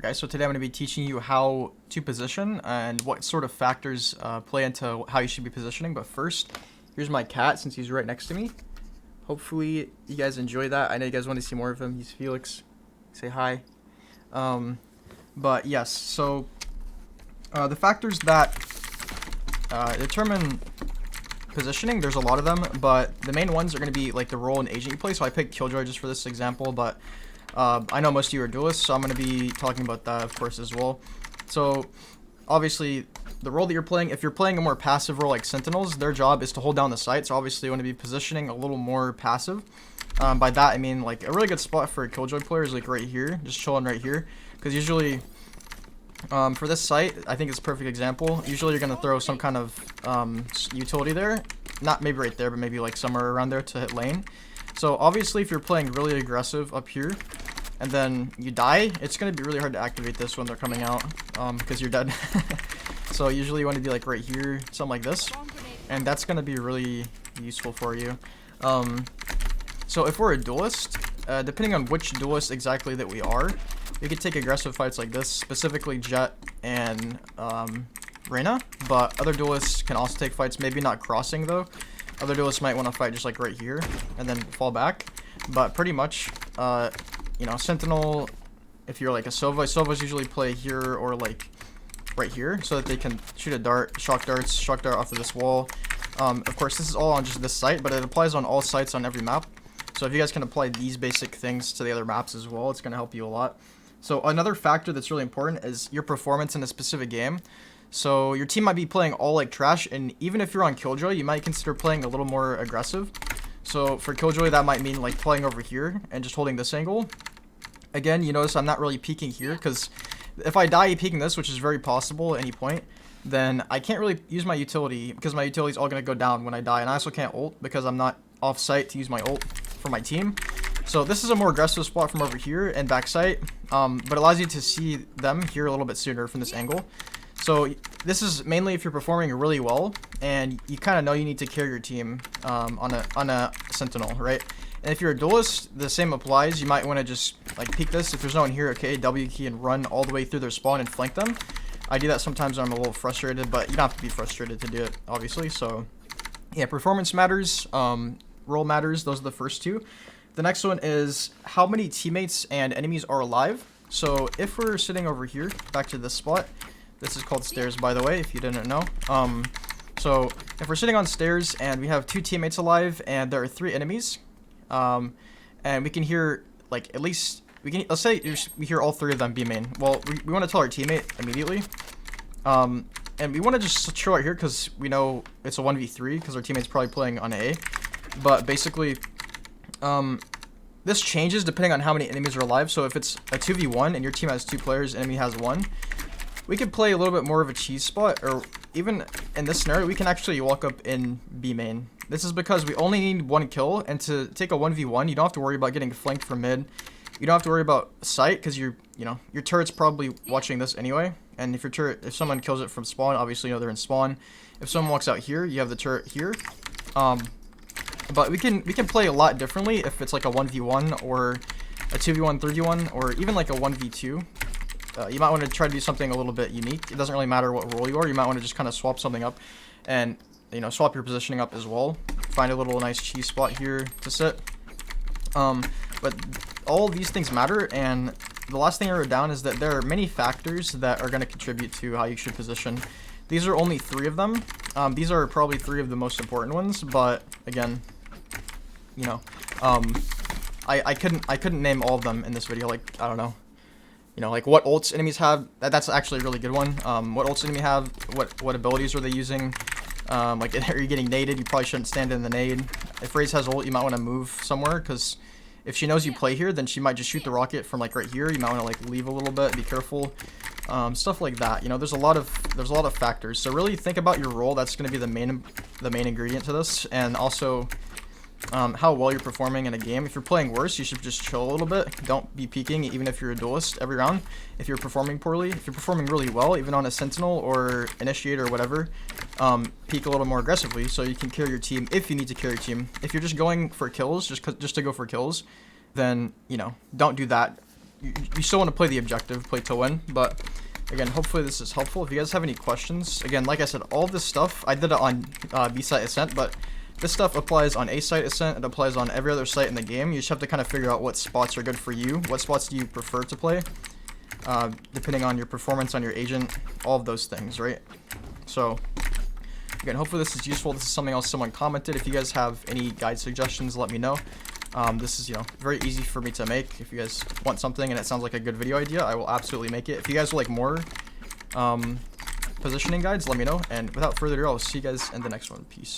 Guys, so today I'm going to be teaching you how to position and what sort of factors play into how you should be positioning. But first, here's my cat since he's right next to me. Hopefully you guys enjoy that. I know you guys want to see more of him. He's Felix. Say hi. But yes, so the factors that determine positioning, there's a lot of them, but the main ones are going to be like the role and agent you play. So I picked Killjoy just for this example, but I know most of you are duelists, so I'm going to be talking about that, of course, as well. So, obviously, the role that you're playing, if you're playing a more passive role like Sentinels, their job is to hold down the site, so obviously you want to be positioning a little more passive. By that, I mean, like, a really good spot for a Killjoy player is, like, right here, just chilling right here, because usually, for this site, I think it's a perfect example. Usually you're going to throw some kind of utility there, not maybe right there, but maybe, like, somewhere around there to hit lane. So, obviously, if you're playing really aggressive up here, and then you die, it's going to be really hard to activate this when they're coming out, because you're dead. So usually you want to be like right here, something like this, and that's going to be really useful for you. So if we're a duelist, depending on which duelist exactly that we are, we could take aggressive fights like this, specifically Jett and Reyna, but other duelists can also take fights, maybe not crossing though. Other duelists might want to fight just like right here, and then fall back, but pretty much, you know, Sentinel, if you're like a Sovas usually play here or like right here so that they can shoot a dart, shock dart off of this wall. Of course, this is all on just this site, but it applies on all sites on every map. So if you guys can apply these basic things to the other maps as well, it's going to help you a lot. So another factor that's really important is your performance in a specific game. So your team might be playing all like trash, and even if you're on Killjoy, you might consider playing a little more aggressive. So for Killjoy, that might mean like playing over here and just holding this angle. Again, you notice I'm not really peeking here, because if I die peeking this, which is very possible at any point, then I can't really use my utility, because my utility is all going to go down when I die, and I also can't ult because I'm not off site to use my ult for my team. So this is a more aggressive spot from over here and backside, but allows you to see them here a little bit sooner from this angle. So this is mainly if you're performing really well and you kind of know you need to carry your team on a Sentinel, right? And if you're a duelist, the same applies. You might want to just like peek this. If there's no one here, okay, W key and run all the way through their spawn and flank them. I do that sometimes when I'm a little frustrated, but you don't have to be frustrated to do it, obviously. So yeah, performance matters, role matters. Those are the first two. The next one is how many teammates and enemies are alive. So if we're sitting over here, back to this spot, this is called stairs, by the way, if you didn't know. So if we're sitting on stairs and we have 2 teammates alive and there are 3 enemies, and we can hear, like, at least, let's say we hear all 3 of them B main. Well, we want to tell our teammate immediately. And we want to just chill right here because we know it's a 1v3 because our teammate's probably playing on A. But basically, this changes depending on how many enemies are alive. So if it's a 2v1 and your team has 2 players, enemy has 1, we could play a little bit more of a cheese spot, or even in this scenario, we can actually walk up in B main. This is because we only need 1 kill, and to take a 1v1, you don't have to worry about getting flanked from mid. You don't have to worry about sight, because you know, your turret's probably watching this anyway. And if your turret, if someone kills it from spawn, obviously you know they're in spawn. If someone walks out here, you have the turret here. But we can play a lot differently if it's like a 1v1 or a 2v1, 3v1, or even like a 1v2. You might want to try to do something a little bit unique. It doesn't really matter what role you are. You might want to just kind of swap something up and, you know, swap your positioning up as well. Find a little nice cheese spot here to sit. But all these things matter, and the last thing I wrote down is that there are many factors that are going to contribute to how you should position. These are only 3 of them. These are probably 3 of the most important ones, but again, you know, I couldn't name all of them in this video. Like, I don't know. You know, like what ults enemies have. That's actually a really good one. What ults enemy have, what abilities are they using? Like, are you getting naded? You probably shouldn't stand in the nade. If Raze has ult, you might want to move somewhere, because if she knows you play here, then she might just shoot the rocket from like right here. You might want to like leave a little bit, be careful. Stuff like that. You know, there's a lot of factors. So really think about your role. That's going to be the main ingredient to this, and also how well you're performing in a game. If you're playing worse, you should just chill a little bit. Don't be peeking, even if you're a duelist, every round. If you're performing poorly, if you're performing really well, even on a Sentinel or Initiator or whatever, peek a little more aggressively so you can carry your team if you need to carry your team. If you're just going for kills, just to go for kills, then, you know, don't do that. you still want to play the objective, play to win, but again, hopefully this is helpful. If you guys have any questions, again, like I said, all this stuff, I did it on B-site Ascent, but this stuff applies on A-site Ascent, it applies on every other site in the game. You just have to kind of figure out what spots are good for you, what spots do you prefer to play, depending on your performance on your agent, all of those things, right? So, again, hopefully this is useful. This is something else someone commented. If you guys have any guide suggestions, let me know. This is, very easy for me to make. If you guys want something and it sounds like a good video idea, I will absolutely make it. If you guys would like more positioning guides, let me know. And without further ado, I'll see you guys in the next one. Peace.